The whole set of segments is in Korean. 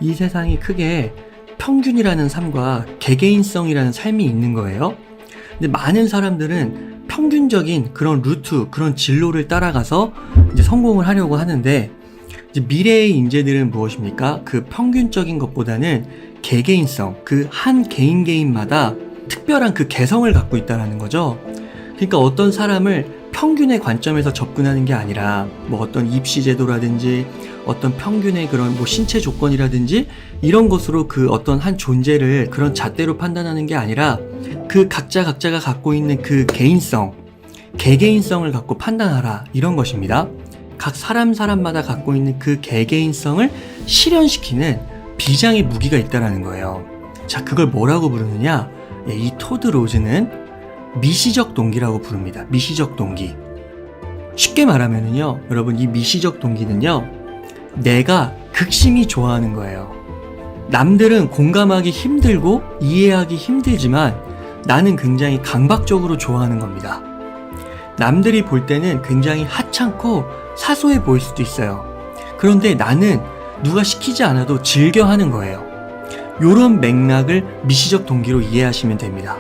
이 세상이 크게 평균이라는 삶과 개개인성이라는 삶이 있는 거예요. 근데 많은 사람들은 평균적인 그런 루트, 그런 진로를 따라가서 이제 성공을 하려고 하는데, 이제 미래의 인재들은 무엇입니까? 그 평균적인 것보다는 개개인성, 그 한 개인마다 특별한 그 개성을 갖고 있다는 거죠. 그러니까 어떤 사람을 평균의 관점에서 접근하는 게 아니라 뭐 어떤 입시 제도라든지 어떤 평균의 그런 뭐 신체 조건이라든지 이런 것으로 그 어떤 한 존재를 그런 잣대로 판단하는 게 아니라 그 각자가 갖고 있는 그 개인성, 개개인성을 갖고 판단하라, 이런 것입니다. 각 사람마다 갖고 있는 그 개개인성을 실현시키는 비장의 무기가 있다는 거예요. 자, 그걸 뭐라고 부르느냐? 이 토드 로즈는 미시적 동기라고 부릅니다. 미시적 동기. 쉽게 말하면은요, 여러분, 이 미시적 동기는요, 내가 극심히 좋아하는 거예요. 남들은 공감하기 힘들고 이해하기 힘들지만 나는 굉장히 강박적으로 좋아하는 겁니다. 남들이 볼 때는 굉장히 하찮고 사소해 보일 수도 있어요. 그런데 나는 누가 시키지 않아도 즐겨 하는 거예요. 요런 맥락을 미시적 동기로 이해하시면 됩니다.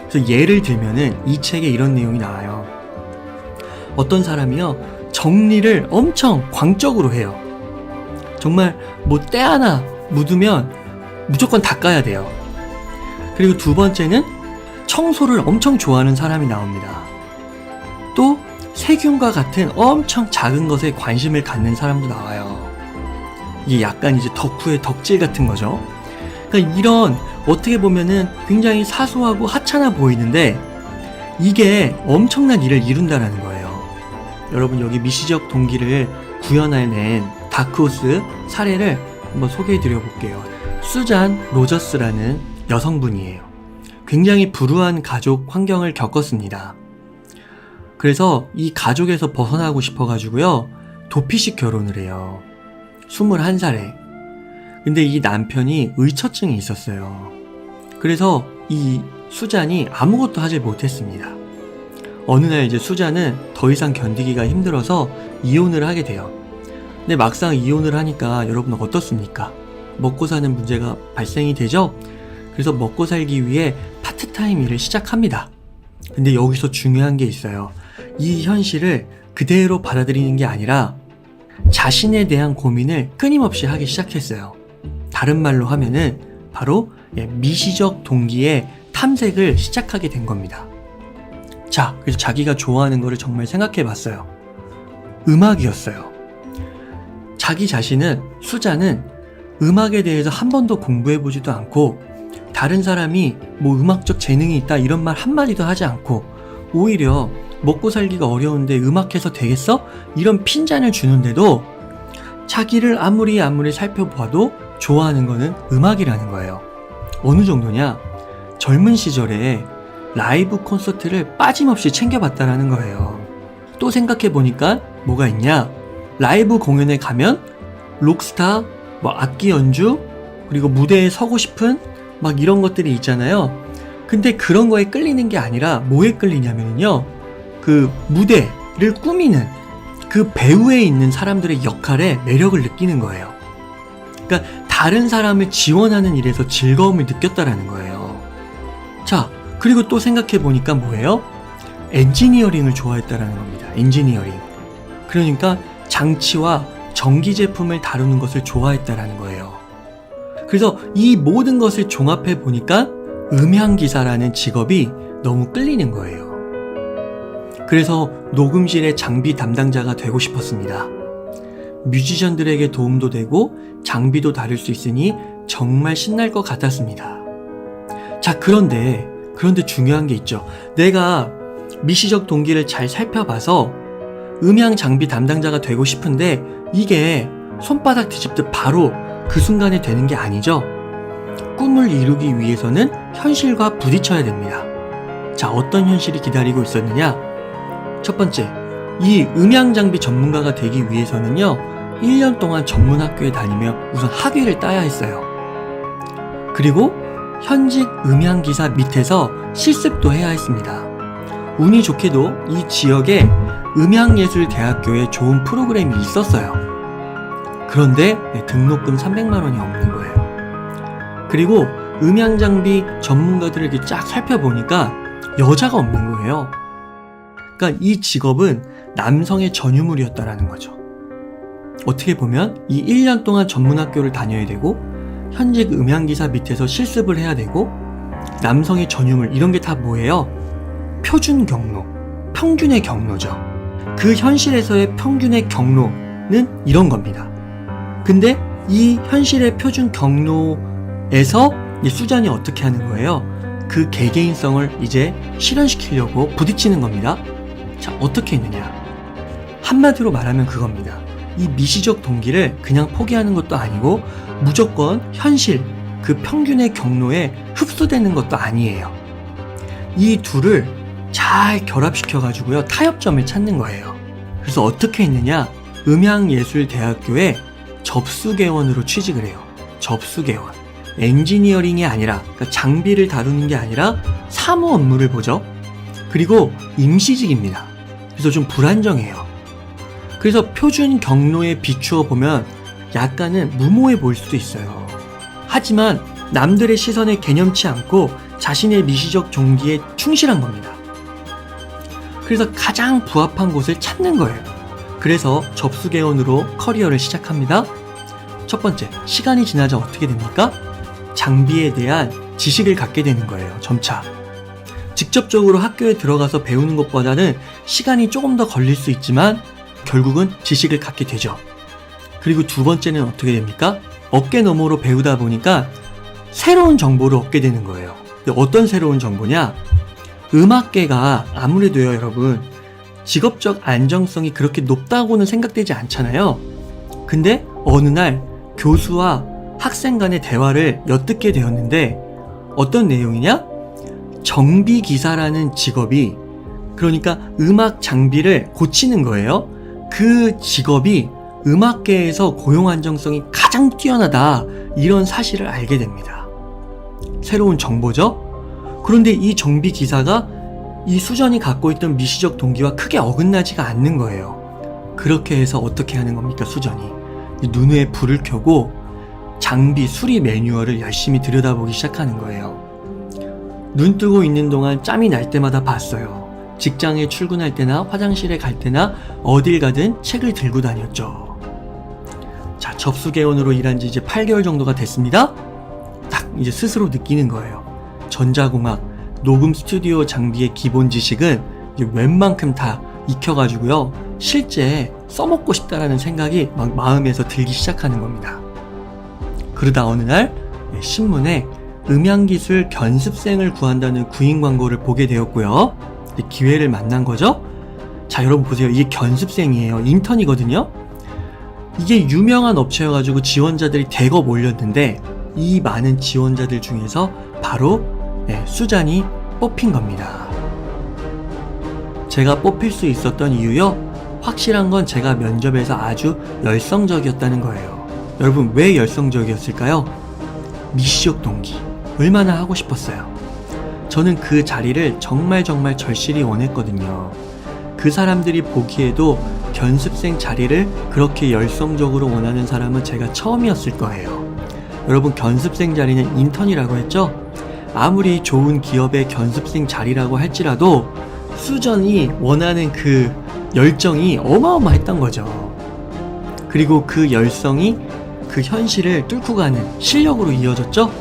그래서 예를 들면은 이 책에 이런 내용이 나와요. 어떤 사람이요, 정리를 엄청 광적으로 해요. 정말 뭐 때 하나 묻으면 무조건 닦아야 돼요. 그리고 두 번째는 청소를 엄청 좋아하는 사람이 나옵니다. 또 세균과 같은 엄청 작은 것에 관심을 갖는 사람도 나와요. 이게 약간 이제 덕후의 덕질 같은 거죠. 그러니까 이런 어떻게 보면은 굉장히 사소하고 하찮아 보이는데 이게 엄청난 일을 이룬다라는 거예요. 여러분, 여기 미시적 동기를 구현해낸 다크호스 사례를 한번 소개해 드려 볼게요. 수잔 로저스라는 여성분이에요. 굉장히 불우한 가족 환경을 겪었습니다. 그래서 이 가족에서 벗어나고 싶어가지고요, 도피식 결혼을 해요. 21살에. 근데 이 남편이 의처증이 있었어요. 그래서 이 수잔이 아무것도 하지 못했습니다. 어느 날 이제 수잔은 더 이상 견디기가 힘들어서 이혼을 하게 돼요. 근데 막상 이혼을 하니까 여러분 어떻습니까? 먹고 사는 문제가 발생이 되죠? 그래서 먹고 살기 위해 파트타임 일을 시작합니다. 근데 여기서 중요한 게 있어요. 이 현실을 그대로 받아들이는 게 아니라 자신에 대한 고민을 끊임없이 하기 시작했어요. 다른 말로 하면은 바로 미시적 동기의 탐색을 시작하게 된 겁니다. 자, 그래서 자기가 좋아하는 거를 정말 생각해 봤어요. 음악이었어요. 자기 자신은, 수잔은 음악에 대해서 한 번도 공부해 보지도 않고 다른 사람이 뭐 음악적 재능이 있다 이런 말 한마디도 하지 않고 오히려 먹고 살기가 어려운데 음악해서 되겠어? 이런 핀잔을 주는데도 자기를 아무리 살펴봐도 좋아하는 거는 음악이라는 거예요. 어느 정도냐? 젊은 시절에 라이브 콘서트를 빠짐없이 챙겨봤다라는 거예요. 또 생각해보니까 뭐가 있냐? 라이브 공연에 가면 록스타, 뭐 악기 연주, 그리고 무대에 서고 싶은 막 이런 것들이 있잖아요. 근데 그런 거에 끌리는 게 아니라 뭐에 끌리냐면요, 그 무대를 꾸미는 그 배우에 있는 사람들의 역할에 매력을 느끼는 거예요. 그러니까 다른 사람을 지원하는 일에서 즐거움을 느꼈다라는 거예요. 자, 그리고 또 생각해보니까 뭐예요? 엔지니어링을 좋아했다라는 겁니다. 엔지니어링. 그러니까 장치와 전기 제품을 다루는 것을 좋아했다라는 거예요. 그래서 이 모든 것을 종합해 보니까 음향기사라는 직업이 너무 끌리는 거예요. 그래서 녹음실의 장비 담당자가 되고 싶었습니다. 뮤지션들에게 도움도 되고 장비도 다룰 수 있으니 정말 신날 것 같았습니다. 자, 그런데 중요한 게 있죠. 내가 미시적 동기를 잘 살펴봐서 음향 장비 담당자가 되고 싶은데 이게 손바닥 뒤집듯 바로 그 순간에 되는 게 아니죠. 꿈을 이루기 위해서는 현실과 부딪혀야 됩니다. 자, 어떤 현실이 기다리고 있었느냐? 첫 번째, 이 음향 장비 전문가가 되기 위해서는요, 1년 동안 전문 학교에 다니며 우선 학위를 따야 했어요. 그리고 현직 음향기사 밑에서 실습도 해야 했습니다. 운이 좋게도 이 지역에 음향예술대학교에 좋은 프로그램이 있었어요. 그런데 등록금 300만 원이 없는 거예요. 그리고 음향장비 전문가들을 이렇게 쫙 살펴보니까 여자가 없는 거예요. 그러니까 이 직업은 남성의 전유물이었다라는 거죠. 어떻게 보면 이 1년 동안 전문학교를 다녀야 되고 현직 음향기사 밑에서 실습을 해야 되고 남성의 전유물 이런 게 다 뭐예요? 표준 경로, 평균의 경로죠. 그 현실에서의 평균의 경로는 이런 겁니다. 근데 이 현실의 표준 경로에서 수잔이 어떻게 하는 거예요? 그 개개인성을 이제 실현시키려고 부딪히는 겁니다. 자, 어떻게 했느냐? 한마디로 말하면 그겁니다. 이 미시적 동기를 그냥 포기하는 것도 아니고 무조건 현실, 그 평균의 경로에 흡수되는 것도 아니에요. 이 둘을 잘 결합시켜가지고요, 타협점을 찾는 거예요. 그래서 어떻게 했느냐? 음향예술대학교에 접수개원으로 취직을 해요. 접수개원. 엔지니어링이 아니라, 그러니까 장비를 다루는 게 아니라 사무 업무를 보죠. 그리고 임시직입니다. 그래서 좀 불안정해요. 그래서 표준 경로에 비추어 보면 약간은 무모해 보일 수도 있어요. 하지만 남들의 시선에 개념치 않고 자신의 미시적 종기에 충실한 겁니다. 그래서 가장 부합한 곳을 찾는 거예요. 그래서 접수개원으로 커리어를 시작합니다. 첫 번째, 시간이 지나자 어떻게 됩니까? 장비에 대한 지식을 갖게 되는 거예요. 점차. 직접적으로 학교에 들어가서 배우는 것보다는 시간이 조금 더 걸릴 수 있지만 결국은 지식을 갖게 되죠. 그리고 두 번째는 어떻게 됩니까? 어깨 너머로 배우다 보니까 새로운 정보를 얻게 되는 거예요. 어떤 새로운 정보냐? 음악계가 아무래도요, 여러분, 직업적 안정성이 그렇게 높다고는 생각되지 않잖아요. 근데 어느 날 교수와 학생 간의 대화를 엿듣게 되었는데 어떤 내용이냐? 정비기사라는 직업이, 그러니까 음악 장비를 고치는 거예요. 그 직업이 음악계에서 고용 안정성이 가장 뛰어나다, 이런 사실을 알게 됩니다. 새로운 정보죠? 그런데 이 정비기사가 이 수전이 갖고 있던 미시적 동기와 크게 어긋나지가 않는 거예요. 그렇게 해서 어떻게 하는 겁니까, 수전이? 눈에 불을 켜고 장비 수리 매뉴얼을 열심히 들여다보기 시작하는 거예요. 눈 뜨고 있는 동안 짬이 날 때마다 봤어요. 직장에 출근할 때나 화장실에 갈 때나 어딜 가든 책을 들고 다녔죠. 자, 접수개원으로 일한 지 이제 8개월 정도가 됐습니다. 딱 이제 스스로 느끼는 거예요. 전자공학, 녹음 스튜디오 장비의 기본 지식은 이제 웬만큼 다 익혀가지고요, 실제 써먹고 싶다라는 생각이 막 마음에서 들기 시작하는 겁니다. 그러다 어느 날 신문에 음향기술 견습생을 구한다는 구인 광고를 보게 되었고요. 기회를 만난 거죠. 자, 여러분 보세요. 이게 견습생이에요. 인턴이거든요. 이게 유명한 업체여가지고 지원자들이 대거 몰렸는데 이 많은 지원자들 중에서 바로 수잔이 뽑힌 겁니다. 제가 뽑힐 수 있었던 이유요, 확실한 건 제가 면접에서 아주 열성적이었다는 거예요. 여러분, 왜 열성적이었을까요? 미시적 동기, 얼마나 하고 싶었어요. 저는 그 자리를 정말 절실히 원했거든요. 그 사람들이 보기에도 견습생 자리를 그렇게 열성적으로 원하는 사람은 제가 처음이었을 거예요. 여러분, 견습생 자리는 인턴이라고 했죠? 아무리 좋은 기업의 견습생 자리라고 할지라도 수전이 원하는 그 열정이 어마어마했던 거죠. 그리고 그 열성이 그 현실을 뚫고 가는 실력으로 이어졌죠?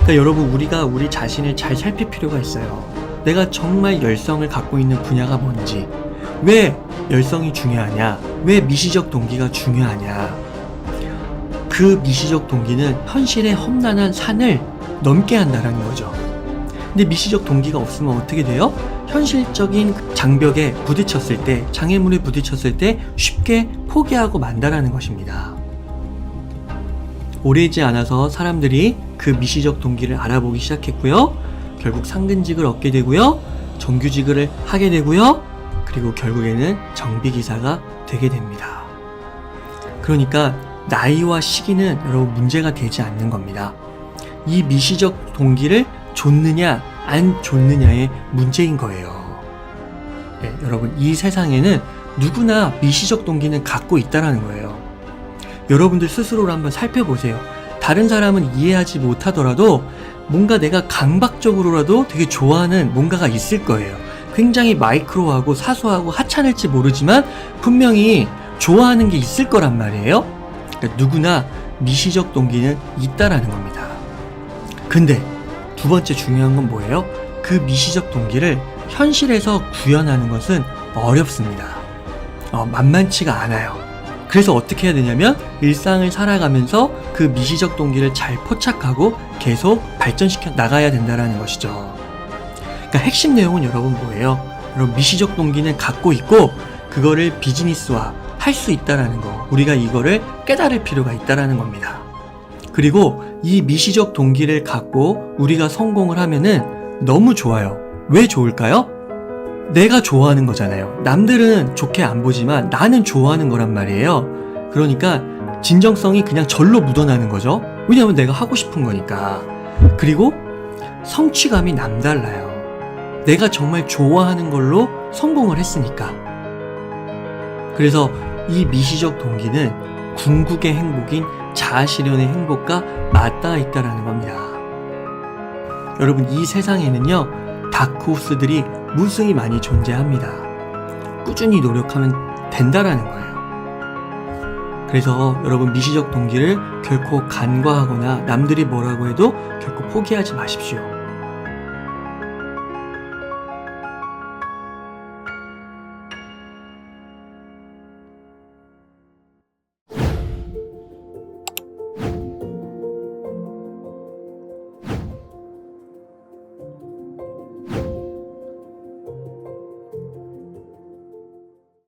그러니까 여러분, 우리가 우리 자신을 잘 살필 필요가 있어요. 내가 정말 열성을 갖고 있는 분야가 뭔지, 왜 열성이 중요하냐, 왜 미시적 동기가 중요하냐. 그 미시적 동기는 현실의 험난한 산을 넘게 한다는 거죠. 근데 미시적 동기가 없으면 어떻게 돼요? 현실적인 장벽에 부딪혔을 때, 장애물에 부딪혔을 때 쉽게 포기하고 만다라는 것입니다. 오래지 않아서 사람들이 그 미시적 동기를 알아보기 시작했고요. 결국 상근직을 얻게 되고요. 정규직을 하게 되고요. 그리고 결국에는 정비기사가 되게 됩니다. 그러니까 나이와 시기는 여러분 문제가 되지 않는 겁니다. 이 미시적 동기를 줬느냐 안 줬느냐의 문제인 거예요. 여러분, 이 세상에는 누구나 미시적 동기는 갖고 있다라는 거예요. 여러분들 스스로를 한번 살펴보세요. 다른 사람은 이해하지 못하더라도 뭔가 내가 강박적으로라도 되게 좋아하는 뭔가가 있을 거예요. 굉장히 마이크로하고 사소하고 하찮을지 모르지만 분명히 좋아하는 게 있을 거란 말이에요. 그러니까 누구나 미시적 동기는 있다라는 겁니다. 근데 두 번째 중요한 건 뭐예요? 그 미시적 동기를 현실에서 구현하는 것은 어렵습니다. 만만치가 않아요. 그래서 어떻게 해야 되냐면 일상을 살아가면서 그 미시적 동기를 잘 포착하고 계속 발전시켜 나가야 된다는 것이죠. 그러니까 핵심 내용은 여러분 뭐예요? 여러분 미시적 동기는 갖고 있고 그거를 비즈니스화 할 수 있다는 거, 우리가 이거를 깨달을 필요가 있다는 겁니다. 그리고 이 미시적 동기를 갖고 우리가 성공을 하면은 너무 좋아요. 왜 좋을까요? 내가 좋아하는 거잖아요. 남들은 좋게 안 보지만 나는 좋아하는 거란 말이에요. 그러니까 진정성이 그냥 절로 묻어나는 거죠. 왜냐하면 내가 하고 싶은 거니까. 그리고 성취감이 남달라요. 내가 정말 좋아하는 걸로 성공을 했으니까. 그래서 이 미시적 동기는 궁극의 행복인 자아실현의 행복과 맞닿아 있다는 겁니다. 여러분, 이 세상에는요, 다크호스들이 무수히 많이 존재합니다. 꾸준히 노력하면 된다라는 거예요. 그래서 여러분, 미시적 동기를 결코 간과하거나 남들이 뭐라고 해도 결코 포기하지 마십시오.